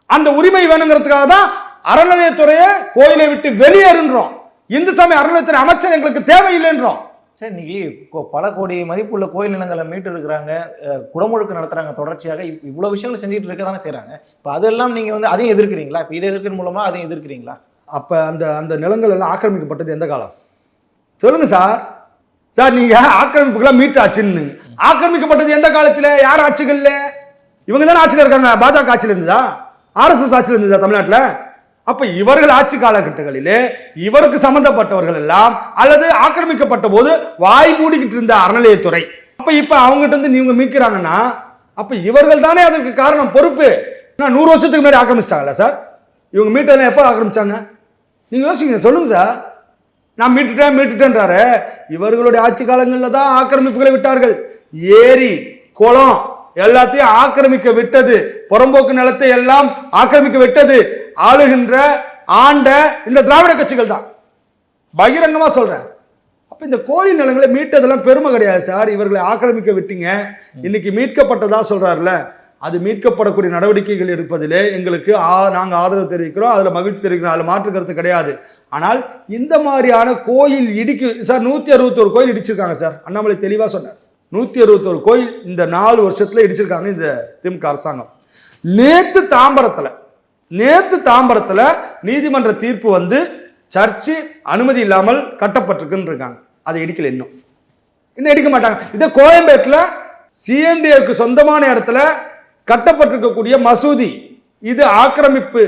அந்த உரிமை வேணுங்கிறதுக்காக தான் அறநிலையத்துறையை கோயிலை விட்டு வெளியேறுன்றோம். இந்து சமய அறநிலையத்துறை அமைச்சர் எங்களுக்கு தேவையில்லைன்றோம். சார், இன்னைக்கு பல கோடி மதிப்புள்ள கோயில் நிலங்களை மீட்டு இருக்கிறாங்க, குடமுழுக்கு நடத்துறாங்க, தொடர்ச்சியாக இவ்வளவு விஷயங்கள் செஞ்சுட்டு இருக்க தானே செய்யறாங்க. இப்போ அதெல்லாம் நீங்க வந்து அதையும் எதிர்க்கிறீங்களா? இப்போ இதை எதிர்க்கிற மூலமா அதையும் எதிர்க்கிறீங்களா? அப்ப அந்த நிலங்கள் எல்லாம் ஆக்கிரமிக்கப்பட்டது எந்த காலம் சொல்லுங்க சார்? சார் நீங்க ஆக்கிரமிப்புகளை மீட்டாச்சுன்னு, ஆக்கிரமிக்கப்பட்டது எந்த காலத்துல? யார் ஆட்சிகள்ல? இவங்க தானே ஆட்சியில் இருக்காங்க. பாஜக ஆட்சியில் இருந்ததா? RSS ஆட்சியில் இருந்ததா தமிழ்நாட்டில்? அப்ப இவர்கள் ஆட்சி காலகட்டங்களிலே இவருக்கு சம்பந்தப்பட்டவர்கள் எல்லாம் அல்லது ஆக்கிரமிக்கப்பட்ட போது வாய் மூடிக்கிட்டு இருந்த அறநிலையத்துறை. இப்ப அவங்ககிட்ட இருந்து நீங்க மீட்கிறாங்கன்னா அப்ப இவர்கள் தானே அதற்கு காரணம், பொறுப்பு. 100 வருஷத்துக்கு முன்னாடி ஆக்கிரமிச்சிட்டாங்கல்ல சார்? இவங்க மீட்டெல்லாம் எப்போ ஆக்கிரமிச்சாங்க? நீங்க யோசிங்க, சொல்லுங்க சார். நான் மீட்டுட்டேன்றாரு. இவர்களுடைய ஆட்சி காலங்களில் தான் ஆக்கிரமிப்புகளை விட்டார்கள். ஏரி குளம் எல்லாத்தையும் ஆக்கிரமிக்க விட்டது, புறம்போக்கு நிலத்தை எல்லாம் ஆக்கிரமிக்க விட்டது ஆளுகின்ற ஆண்ட இந்த திராவிட கட்சிகள் தான். பகிரங்கமா சொல்றேன். அப்ப இந்த கோயில் நிலங்களை மீட்டதெல்லாம் பெருமை கிடையாது சார். இவர்களை ஆக்கிரமிக்க விட்டீங்க, இன்னைக்கு மீட்கப்பட்டதா சொல்றாருல, அது மீட்கப்படக்கூடிய நடவடிக்கைகள் எடுப்பதிலே எங்களுக்கு நாங்கள் ஆதரவு தெரிவிக்கிறோம், அதில் மகிழ்ச்சி தெரிவிக்கிறோம், அதில் மாற்று கருத்து கிடையாது. ஆனால் இந்த மாதிரியான கோயில் சார் 161 கோயில் இடிச்சிருக்காங்க சார். அண்ணாமலை தெளிவாக சொன்னார். 161 கோயில் இந்த 4 வருஷத்துல இடிச்சிருக்காங்க இந்த திமுக அரசாங்கம். நேத்து தாம்பரத்தில் நீதிமன்ற தீர்ப்பு வந்து சர்ச்சு அனுமதி இல்லாமல் கட்டப்பட்டிருக்குன்னு இருக்காங்க. அதை இடிக்கல, இன்னும் இடிக்க மாட்டாங்க. இதே கோயம்பேட்டில் CMDAக்கு சொந்தமான இடத்துல கட்டப்பட்டிருக்கக்கூடிய மசூதி, இது ஆக்கிரமிப்பு,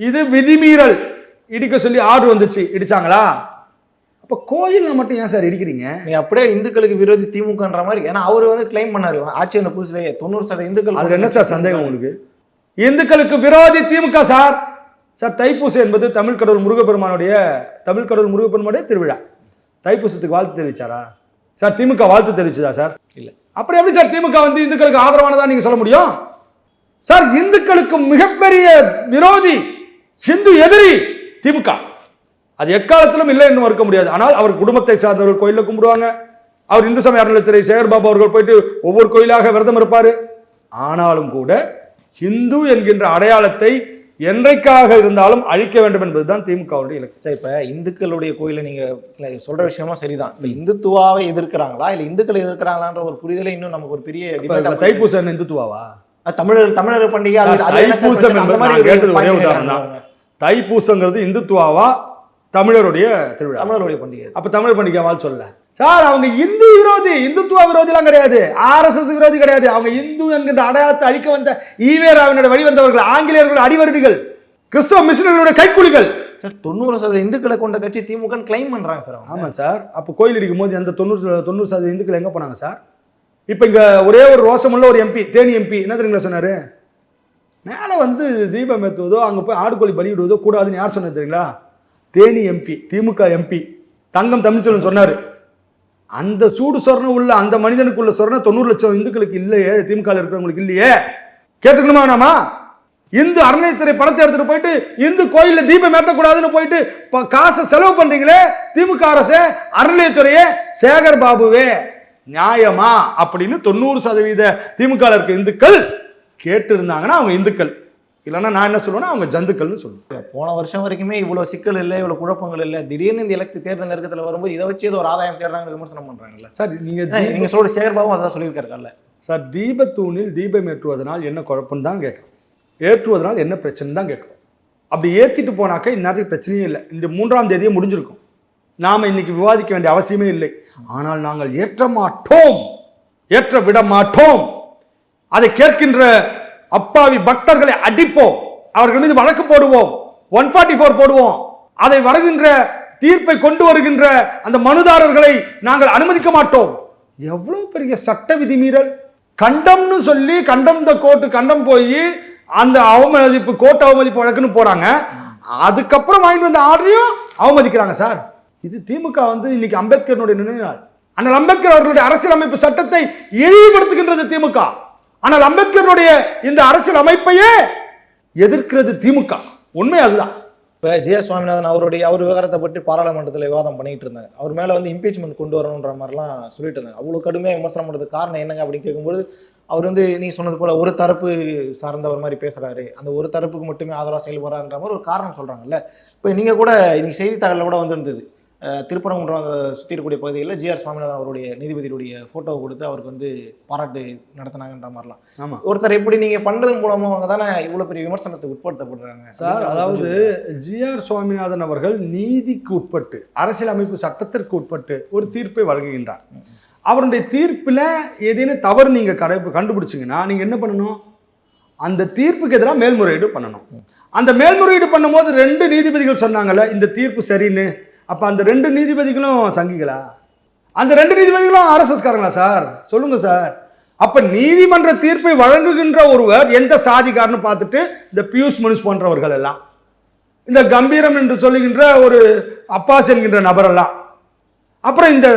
இது விதிமீறல், இடிக்க சொல்லி ஆர்டர் வந்துச்சு, இடிச்சாங்களா? அப்ப கோயில்ல மட்டும் ஏன் சார் இடிக்கிறீங்க? நீங்க அப்படியே இந்துக்களுக்கு விரோதி திமுகன்ற மாதிரி. ஏன்னா அவர் வந்து கிளைம் பண்ணாரு ஆட்சி வந்த புதுசுலேயே 90% இந்துக்கள். அதுல என்ன சார் சந்தேகம் உங்களுக்கு? இந்துக்களுக்கு விரோதி திமுக சார். சார் தைப்பூசம் என்பது தமிழ் கடவுள் முருகப்பெருமானுடைய திருவிழா. தைப்பூசத்துக்கு வாழ்த்து தெரிவிச்சாரா சார்? திமுக வாழ்த்து தெரிவிச்சதா சார்? இல்ல. அப்புறம் எப்படி சார் திமுக வந்து இந்துக்களுக்கு ஆதரவானதா நீங்க சொல்ல முடியும் சார்? இந்துக்களுக்கு மிகப்பெரிய விரோதி, ஹிந்து எதிரி திமுக. அது எக்காலத்திலும் இல்லை என்று மறுக்க முடியாது. ஆனால் அவர் குடும்பத்தை சார்ந்தவர்கள் கோயிலில் கும்பிடுவாங்க. அவர் இந்து சமய அறநிலையத்துறை சேகர்பாபு அவர்கள் போயிட்டு ஒவ்வொரு கோயிலாக விரதம் இருப்பாரு. ஆனாலும் கூட ஹிந்து என்கின்ற அடையாளத்தை என்றைக்காக இருந்தாலும் அழிக்க வேண்டும் என்பதுதான் திமுகவுடைய இலக்கு. இப்ப இந்துக்களுடைய கோயிலை நீங்க சொல்ற விஷயமா சரிதான். இப்ப இந்துத்துவாவை எதிர்க்கிறாங்களா இல்ல இந்துக்களை எதிர்க்கிறாங்களான்ற ஒரு புரிதலை இன்னும் நமக்கு ஒரு பெரிய தைப்பூசம் இந்துத்துவாவா? தமிழர் பண்டிகை. தைப்பூசம் என்பது நான் கேட்டது ஒரே உதாரணம் தான். தைப்பூசங்கிறது இந்துத்துவாவா தமிழருடைய திருவிழா, தமிழருடைய பண்டிகை. அப்ப தமிழர் பண்டிகை வாழ் சொல்ல சார். அவங்க இந்து விரோதி, இந்துத்துவ விரோதி எல்லாம் கிடையாது, RSS விரோதி கிடையாது. அவங்க இந்து என்கின்ற அடையாளத்தை அழிக்க வந்த ஈவேராவினுடைய வழிவந்தவர்கள், ஆங்கிலேயர்கள் அடிவருடிகள், கிறிஸ்தவ மிஷனரிகளுடைய கைக்கூலிகள். சார் 90% இந்துக்களை கொண்ட கட்சி திமுக கிளைம் பண்றாங்க சார். ஆமா சார். அப்ப கோயில் இடிக்கும் போது அந்த 90% இந்துக்கள் எங்க போனாங்க சார்? இப்ப இங்க ஒரே ஒரு ரோசமுள்ள ஒரு MP, தேனி MP என்ன தெரியுங்களா சொன்னாரு? மேல வந்து தீபம் ஏற்றுவதோ அங்க போய் ஆடுகோழி பலியிடுவதோ கூடாதுன்னு யார் சொன்னது தெரியுங்களா? தேனி MP, திமுக MP தங்கம் தமிழ்ச்செல்வன் சொன்னாரு. அந்த சூடு சொரணம் உள்ள அந்த மனிதனுக்குள்ள சொரணம் 90 லட்சம் இந்துக்களுக்கு இல்லையே, திமுக இருக்கிறவங்களுக்கு இல்லையே. கேட்டுக்கணுமா நாமா? இந்து அறநிலையத்துறை பணத்தை எடுத்துட்டு போயிட்டு இந்து கோயில்ல தீபம் ஏற்றக்கூடாதுன்னு போயிட்டு காசை செலவு பண்றீங்களே திமுக அரசு, அறநிலையத்துறையே, சேகர் பாபுவே, நியாயமா அப்படின்னு 90% திமுக இருக்க இந்துக்கள் கேட்டு இருந்தாங்கன்னா அவங்க இந்துக்கள். இல்லைன்னா நான் என்ன சொல்லுவேன்னா அவங்க ஜந்துக்கள்னு சொல்லுவேன். போன வருஷம் வரைக்குமே இவ்வளவு சிக்கல் இல்லை, இவ்வளவு குழப்பங்கள் இல்லை, திடீர்னு இந்த தேர்தல் நெருக்கத்தில் வரும்போது இதை வச்சு ஏதோ ஒரு ஆதாயம் தேடுறாங்க விமர்சனம் பண்றாங்கல்ல சார். நீங்க சொல்ற சேகர்பாபும் அதான் சொல்லியிருக்காருல்ல சார். தீபத்தூணில் தீபம் ஏற்றுவதனால் என்ன குழப்பம் தான் கேட்கணும், ஏற்றுவதனால் என்ன பிரச்சனை தான் கேட்கணும். அப்படி ஏற்றிட்டு போனாக்க இந்நேரத்துக்கு பிரச்சனையே இல்லை, இந்த 3ஆம் தேதியே முடிஞ்சிருக்கும். நாம் இன்னைக்கு விவாதிக்க வேண்டிய அவசியமே இல்லை. ஆனால் நாங்கள் ஏற்ற மாட்டோம், ஏற்ற விட மாட்டோம். அதை கேட்கின்ற அப்பாவி பக்தர்களை அடிப்போம், அவர்கள் மீது வழக்கு போடுவோம், 144 போடுவோம். அதை வருகின்ற தீர்ப்பை கொண்டு வருகின்ற அந்த மனுதாரர்களை நாங்கள் அனுமதிக்க மாட்டோம். எவ்வளவு பெரிய சட்ட விதிமீறல்! கண்டம்னு சொல்லி கண்டம் த கோர்ட்டு கண்டம் போய் அந்த அவமதிப்பு கோர்ட் அவமதிப்பு வழக்குன்னு போறாங்க. அதுக்கப்புறம் வாங்கிட்டு வந்த ஆர்டரையும் அவமதிக்கிறாங்க சார். இது திமுக இன்னைக்கு அம்பேத்கருடைய நினைவு நாள். ஆனால் அம்பேத்கர் அவர்களுடைய அரசியல் அமைப்பு சட்டத்தை இழிவுபடுத்துகின்றது திமுக. ஆனால் அம்பேத்கருடைய இந்த அரசியல் அமைப்பையே எதிர்க்கிறது திமுக. உண்மை அதுதான். இப்போ ஜி.ஆர். சுவாமிநாதன் அவர் விவகாரத்தை பற்றி பாராளுமன்றத்தில் விவாதம் பண்ணிட்டு இருந்தாங்க. அவர் மேலே இம்பீச்மெண்ட் கொண்டு வரணுன்ற மாதிரிலாம் சொல்லிட்டு இருந்தாங்க. அவ்வளோ கடுமையாக விமர்சனம் பண்ணுறதுக்கு காரணம் என்னங்க அப்படின்னு கேட்கும்போது அவர் நீ சொன்னது போல ஒரு தரப்பு சார்ந்தவர் மாதிரி பேசுறாரு, அந்த ஒரு தரப்புக்கு மட்டுமே ஆதரவாக செயல்படுறான்ற மாதிரி ஒரு காரணம் சொல்றாங்கல்ல. இப்போ நீங்க கூட இன்னைக்கு செய்தித்தாளில் கூட வந்திருந்தது, திருப்பரங்குன்றம் சுற்றி இருக்கக்கூடிய பகுதிகளில் ஜி.ஆர். சுவாமிநாதன் அவருடைய நீதிபதியுடைய ஃபோட்டோவை கொடுத்து அவருக்கு பாராட்டு நடத்தினாங்கன்ற மாதிரிலாம். ஆமாம், ஒருத்தர் எப்படி நீங்க பண்றதன் மூலமாக தானே இவ்வளோ பெரிய விமர்சனத்துக்கு உட்படுத்தப்படுறாங்க சார். அதாவது ஜி.ஆர். சுவாமிநாதன் அவர்கள் நீதிக்கு உட்பட்டு அரசியல் அமைப்பு சட்டத்திற்கு உட்பட்டு ஒரு தீர்ப்பை வழங்குகின்றார். அவருடைய தீர்ப்பில் ஏதேனும் தவறு நீங்கள் கண்டுபிடிச்சிங்கன்னா நீங்கள் என்ன பண்ணணும், அந்த தீர்ப்புக்கு எதிராக மேல்முறையீடு பண்ணணும். அந்த மேல்முறையீடு பண்ணும்போது 2 நீதிபதிகள் சொன்னாங்கல்ல இந்த தீர்ப்பு சரின்னு. அப்போ அந்த 2 நீதிபதிகளும் சங்கிகளா? அந்த 2 நீதிபதிகளும் ஆர்எஸ்எஸ்காரங்களா சார்? சொல்லுங்க சார். அப்ப நீதிமன்ற தீர்ப்பை வழங்குகின்ற ஒருவர் எந்த சாதிக்காரன்னு பார்த்துட்டு இந்த பியூஷ் மனுஷ் போன்றவர்கள் எல்லாம், இந்த கம்பீரம் என்று சொல்லுகின்ற ஒரு அப்பாஸ் என்கின்ற நபரெல்லாம், அப்புறம் இந்த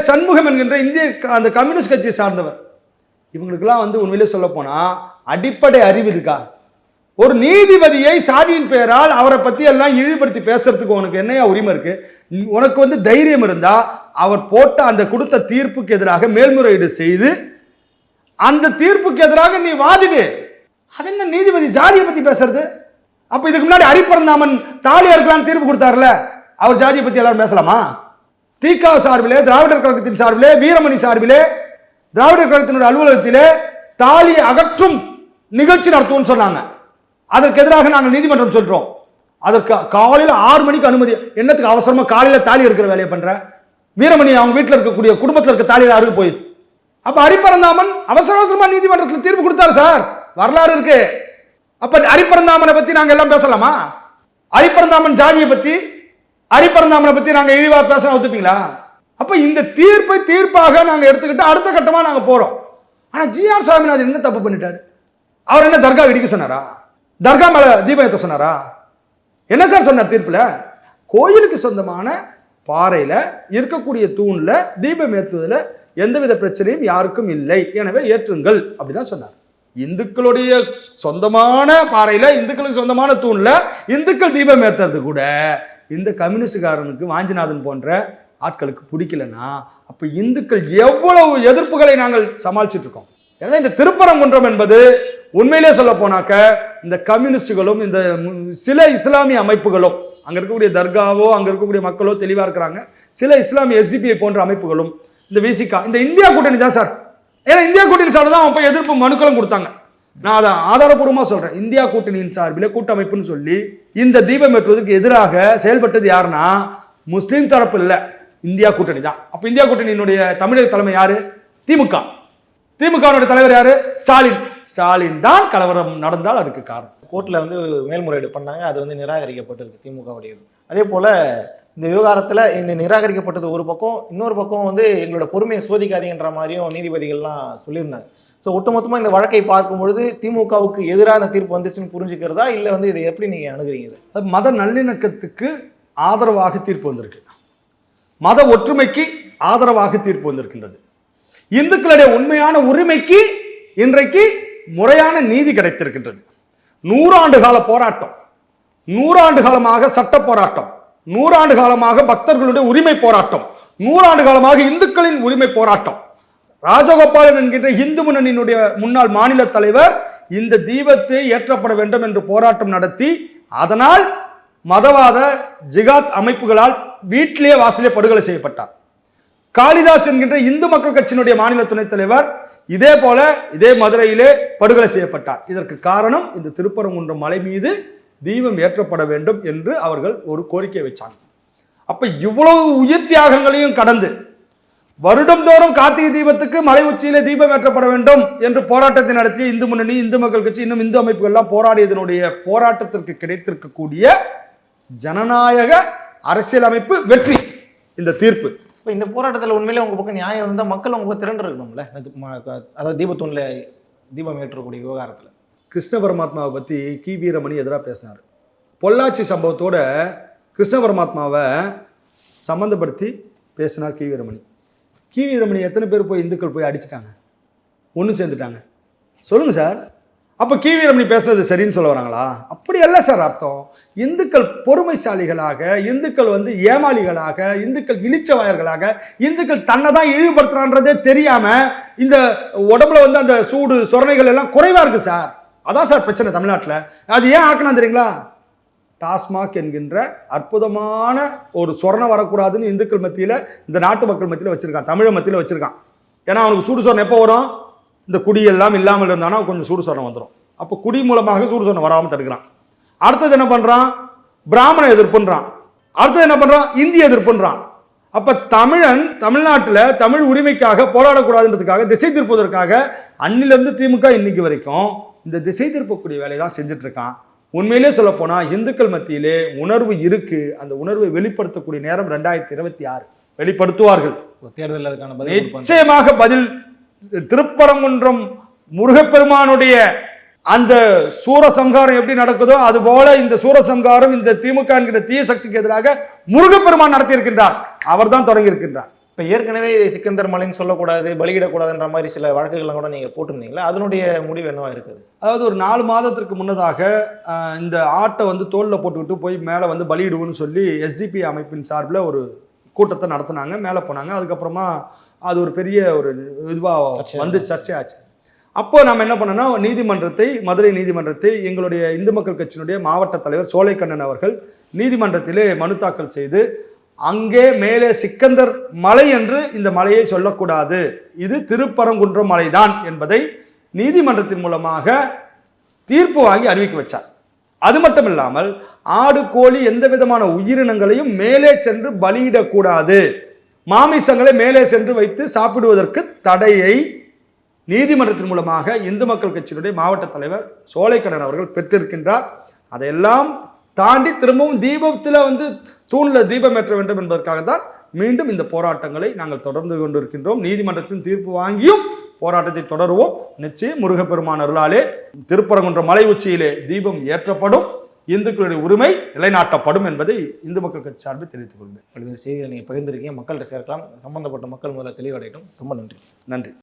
சண்முகம் என்கின்ற இந்திய அந்த கம்யூனிஸ்ட் கட்சியை சார்ந்தவர், இவங்களுக்கெல்லாம் உண்மையிலே சொல்ல போனா அடிப்படை அறிவு இருக்கா? ஒரு நீதிபதியை சாதியின் பெயரால் அவரை பத்தி எல்லாம் இழிவுபடுத்தி பேசுறதுக்கு உனக்கு என்னையா உரிமை இருக்கு? உனக்கு தைரியம் இருந்தா அவர் போட்ட அந்த கொடுத்த தீர்ப்புக்கு எதிராக மேல்முறையீடு செய்து அந்த தீர்ப்புக்கு எதிராக நீ வாதிடு. அது என்ன நீதிபதி ஜாதியை பத்தி பேசுறது? அப்ப இதுக்கு முன்னாடி அரிப்பரந்தாமன் தாலியா இருக்கலாம்னு தீர்ப்பு கொடுத்தாருல, அவர் ஜாதியை பத்தி எல்லாரும் பேசலாமா? திக சார்பிலே, திராவிடர் கழகத்தின் சார்பிலே, வீரமணி சார்பிலே, திராவிடர் கழகத்தினுடைய அலுவலகத்திலே தாலி அகற்றும் நிகழ்ச்சி நடத்துவோம்னு சொன்னாங்க. அதற்கு எதிராக நாங்கள் நீதிமன்றம் சொல்றோம். அதற்கு காலையில் 6 மணிக்கு அனுமதி. என்னத்துக்கு அவசரமா காலையில தாலி இருக்கிற வேலையை பண்ற? வீரமணி அவங்க வீட்டில் இருக்கக்கூடிய குடும்பத்தில் இருக்க தாலியில் அருகு போய், அப்ப அரிப்பரந்தாமன் அவசர அவசரமா நீதிமன்றத்தில் தீர்ப்பு கொடுத்தாரு சார், வரலாறு இருக்கு. அப்ப அரிப்பரந்தாமனை பத்தி நாங்க எல்லாம் பேசலாமா? அரிப்பரந்தாமன் ஜாதியை பத்தி, அரிப்பரந்தாமனை பத்தி நாங்க இழிவா பேச ஒத்துப்பீங்களா? அப்ப இந்த தீர்ப்பை தீர்ப்பாக நாங்க எடுத்துக்கிட்டு அடுத்த கட்டமா நாங்க போறோம். ஆனா ஜி.ஆர். சுவாமிநாதன் என்ன தப்பு பண்ணிட்டாரு? அவர் என்ன தர்கா இடிக்க சொன்னாரா? தர்கா மேல தீபம் ஏற்ற சொன்னாரா? என்ன சார் சொன்னார் தீர்ப்புல? கோயிலுக்கு சொந்தமான பாறையில இருக்கக்கூடிய தூண்ல தீபம் ஏற்றுவதில் எந்தவித பிரச்சனையும் யாருக்கும் இல்லை, எனவே ஏற்றுங்கள் அப்படிதான் சொன்னார். இந்துக்களுடைய சொந்தமான பாறையில, இந்துக்களுக்கு சொந்தமான தூண்ல இந்துக்கள் தீபம் ஏற்றுறது கூட இந்த கம்யூனிஸ்டுக்காரனுக்கு வாஞ்சிநாதன் போன்ற ஆட்களுக்கு பிடிக்கலன்னா அப்ப இந்துக்கள் எவ்வளவு எதிர்ப்புகளை நாங்கள் சமாளிச்சுட்டு இருக்கோம். எனவே இந்த திருப்பரங்குன்றம் என்பது உண்மையிலே சொல்ல போனாக்க இந்த கம்யூனிஸ்டுகளும் இந்த சில இஸ்லாமிய அமைப்புகளும், அங்க இருக்கக்கூடிய தர்காவோ அங்க இருக்கக்கூடிய மக்களோ தெளிவா இருக்கிறாங்க, சில இஸ்லாமிய SDPI போன்ற அமைப்புகளும் இந்த விசிகா, இந்த இந்தியா கூட்டணி தான் சார். ஏன்னா இந்தியா கூட்டணி சார்பில் தான் அவங்க எதிர்ப்பு மனுக்களும் கொடுத்தாங்க. நான் அதை ஆதாரபூர்வமா சொல்றேன். இந்தியா கூட்டணியின் சார்பில் கூட்டமைப்புன்னு சொல்லி இந்த தீபம் ஏற்றுவதற்கு எதிராக செயல்பட்டது யாருன்னா முஸ்லீம் தரப்பு இல்ல, இந்தியா கூட்டணி தான். அப்ப இந்தியா கூட்டணியினுடைய தமிழக தலைமை யாரு? திமுக. திமுகவுடைய தலைவர் யாரு? ஸ்டாலின். ஸ்டாலின் தான் கலவரம் நடந்தால் அதுக்கு காரணம். கோர்ட்ல மேல்முறையீடு பண்ணாங்க, அது நிராகரிக்கப்பட்டிருக்கு திமுகவுடையது. அதே போல இந்த விவகாரத்துல இந்த நிராகரிக்கப்பட்டது ஒரு பக்கம், இன்னொரு பக்கம் எங்களோட பொறுமையை சோதிக்காதீங்கன்ற மாதிரியும் நீதிபதிகள்லாம் சொல்லியிருந்தாங்க. ஸோ ஒட்டுமொத்தமா இந்த வழக்கை பார்க்கும்பொழுது திமுகவுக்கு எதிரான தீர்ப்பு வந்துச்சுன்னு புரிஞ்சுக்கிறதா, இல்லை இதை எப்படி நீங்க அணுகுறீங்க? மத நல்லிணக்கத்துக்கு ஆதரவாக தீர்ப்பு வந்திருக்கு, மத ஒற்றுமைக்கு ஆதரவாக தீர்ப்பு வந்திருக்கின்றது. இந்துக்களுடைய உண்மையான உரிமைக்கு இன்றைக்கு முறையான நீதி கிடைத்திருக்கின்றது. 100 ஆண்டு கால போராட்டம், 100 ஆண்டு காலமாக சட்ட போராட்டம், 100 ஆண்டு காலமாக பக்தர்களுடைய உரிமை போராட்டம், 100 ஆண்டு காலமாக இந்துக்களின் உரிமை போராட்டம். ராஜகோபாலன் என்கின்ற இந்து முன்னணியினுடைய முன்னாள் மாநில தலைவர் இந்த தீபத்தை ஏற்றப்பட வேண்டும் என்று போராட்டம் நடத்தி அதனால் மதவாத ஜிகாத் அமைப்புகளால் வீட்டிலே வாசலே படுகொலை செய்யப்பட்டார். காளிதாஸ் என்கின்ற இந்து மக்கள் கட்சியினுடைய மாநில துணைத் தலைவர் இதே மதுரையிலே படுகொலை செய்யப்பட்டார். இதற்கு காரணம் இந்த திருப்பரங்குன்றம் மலை மீது தீபம் ஏற்றப்பட வேண்டும் என்று அவர்கள் ஒரு கோரிக்கை வச்சாங்க. அப்ப இவ்வளவு உயிர் தியாகங்களையும் கடந்து வருடந்தோறும் கார்த்திகை தீபத்துக்கு மலை உச்சியிலே தீபம் ஏற்றப்பட வேண்டும் என்று போராட்டத்தை நடத்திய இந்து முன்னணி, இந்து மக்கள் கட்சி, இன்னும் இந்து அமைப்புகள் எல்லாம் போராடியதனுடைய போராட்டத்திற்கு கிடைத்திருக்கக்கூடிய ஜனநாயக அரசியல் அமைப்பு வெற்றி இந்த தீர்ப்பு. இப்போ இந்த போராட்டத்தில் உண்மையிலே உங்க பக்கம் நியாயம் இருந்தால் மக்கள் உங்க பக்கம் திரண்டு இருக்கணும்ல. அதாவது தீபத்தூண்ல தீபம் ஏற்றக்கூடிய விவகாரத்தில் கிருஷ்ண பரமாத்மாவை பற்றி கி வீரமணி எதிராக பேசினார். பொள்ளாச்சி சம்பவத்தோட கிருஷ்ண பரமாத்மாவை சம்மந்தப்படுத்தி பேசினார் கி வீரமணி. கி வீரமணி எத்தனை பேர் போய் இந்துக்கள் போய் அடிச்சிட்டாங்க, ஒன்று சேர்ந்துட்டாங்க சொல்லுங்க சார். அப்போ கி வீரமணி பேசுறது சரின்னு சொல்ல வராங்களா? அப்படி அல்ல சார் அர்த்தம். இந்துக்கள் பொறுமைசாலிகளாக, இந்துக்கள் ஏமாளிகளாக, இந்துக்கள் இழிச்சவாயர்களாக, இந்துக்கள் தன்னை தான் இழிவுபடுத்துறான்றதே தெரியாம இந்த உடம்புல அந்த சூடு சொரணைகள் எல்லாம் குறைவா இருக்கு சார். அதான் சார் பிரச்சனை தமிழ்நாட்டில். அது ஏன் ஆக்கணும் தெரியுங்களா? டாஸ்மாக் என்கின்ற அற்புதமான ஒரு சொரணை வரக்கூடாதுன்னு இந்துக்கள் மத்தியில், இந்த நாட்டு மக்கள் மத்தியில் வச்சிருக்கான், தமிழ் மத்தியில் வச்சிருக்கான். ஏன்னா அவனுக்கு சூடு சொரணை எப்போ வரும்? இந்த குடியெல்லாம் இல்லாமல் இருந்தானா கொஞ்சம் சூடு சொரணை வந்துடும். அப்போ குடி மூலமாக சூடு சொரணை வராமல் தடுக்கிறான். அடுத்தது என்ன பண்றான்? பிராமண எதிர்ப்புன்றான். அடுத்தது என்ன பண்றான்? இந்திய எதிர்ப்புன்றான். அப்ப தமிழன் தமிழ்நாட்டில் தமிழ் உரிமைக்காக போராடக்கூடாதுன்றதுக்காக, திசை திருப்பதற்காக அன்னிலிருந்து திமுக இன்னைக்கு வரைக்கும் இந்த திசை திருப்பக்கூடிய வேலையை தான் செஞ்சுட்டு இருக்கான். உண்மையிலே சொல்ல போனா இந்துக்கள் மத்தியிலே உணர்வு இருக்கு. அந்த உணர்வை வெளிப்படுத்தக்கூடிய நேரம் 2026 வெளிப்படுத்துவார்கள். தேர்தல் அதுக்கான நிச்சயமாக பதில். திருப்பரங்குன்றம் முருகப்பெருமானுடைய அந்த சூரசம்ஹாரம் எப்படி நடக்குதோ அது போல இந்த சூரசம்ஹாரம் இந்த திமுக என்கிற தீய சக்திக்கு எதிராக முருகப்பெருமான் நடத்தி இருக்கின்றார். அவர் தான் தொடங்கி இருக்கின்றார். இப்போ ஏற்கனவே சிக்கந்தர் மலைன்னு சொல்லக்கூடாது, பலியிடக்கூடாதுன்ற மாதிரி சில வழக்குகளை கூட நீங்கள் போட்டிருந்தீங்களா? அதனுடைய முடிவு என்னவா இருக்குது? அதாவது ஒரு 4 மாதத்திற்கு முன்னதாக இந்த ஆட்டை தோளில் போட்டுக்கிட்டு போய் மேலே பலியிடுவோன்னு சொல்லி எஸ்டிபி அமைப்பின் சார்பில் ஒரு கூட்டத்தை நடத்தினாங்க, மேலே போனாங்க. அதுக்கப்புறமா அது ஒரு பெரிய ஒரு இதுவாக சர்ச்சையாச்சு. அப்போ நம்ம என்ன பண்ணோம்னா மதுரை நீதிமன்றத்தை எங்களுடைய இந்து மக்கள் கட்சியினுடைய மாவட்ட தலைவர் சோலைக்கண்ணன் அவர்கள் நீதிமன்றத்திலே மனு தாக்கல் செய்து, அங்கே மேலே சிக்கந்தர் மலை என்று இந்த மலையை சொல்லக்கூடாது, இது திருப்பரங்குன்றம் மலைதான் என்பதை நீதிமன்றத்தின் மூலமாக தீர்ப்பு வாங்கி அறிவிக்க வச்சார். அது மட்டும் இல்லாமல் ஆடு கோழி எந்த விதமான உயிரினங்களையும் மேலே சென்று பலியிடக்கூடாது, மாமிசங்களை மேலே சென்று வைத்து சாப்பிடுவதற்கு தடையை நீதிமன்றத்தின் மூலமாக இந்து மக்கள் கட்சியினுடைய மாவட்ட தலைவர் சோலைக்கண்ணன் அவர்கள் பெற்றிருக்கின்றார். அதையெல்லாம் தாண்டி திரும்பவும் தீபத்தில் தூணில் தீபம் ஏற்ற வேண்டும் என்பதற்காக தான் மீண்டும் இந்த போராட்டங்களை நாங்கள் தொடர்ந்து கொண்டிருக்கின்றோம். நீதிமன்றத்தின் தீர்ப்பு வாங்கியும் போராட்டத்தை தொடருவோம். நிச்சயம் முருகப்பெருமான் அருளாலே திருப்பரங்குன்றம் மலை உச்சியிலே தீபம் ஏற்றப்படும், இந்துக்களுடைய உரிமை நிலைநாட்டப்படும் என்பதை இந்து மக்கள் கட்சி சார்பில் தெரிவித்துக் கொள்கிறேன். பல்வேறு செய்திகளை நீங்கள் பகிர்ந்திருக்கீங்க, மக்கள்கிட்ட சேர்க்கலாம். சம்பந்தப்பட்ட மக்கள் முதல்ல தெளிவடையட்டும். ரொம்ப நன்றி. நன்றி.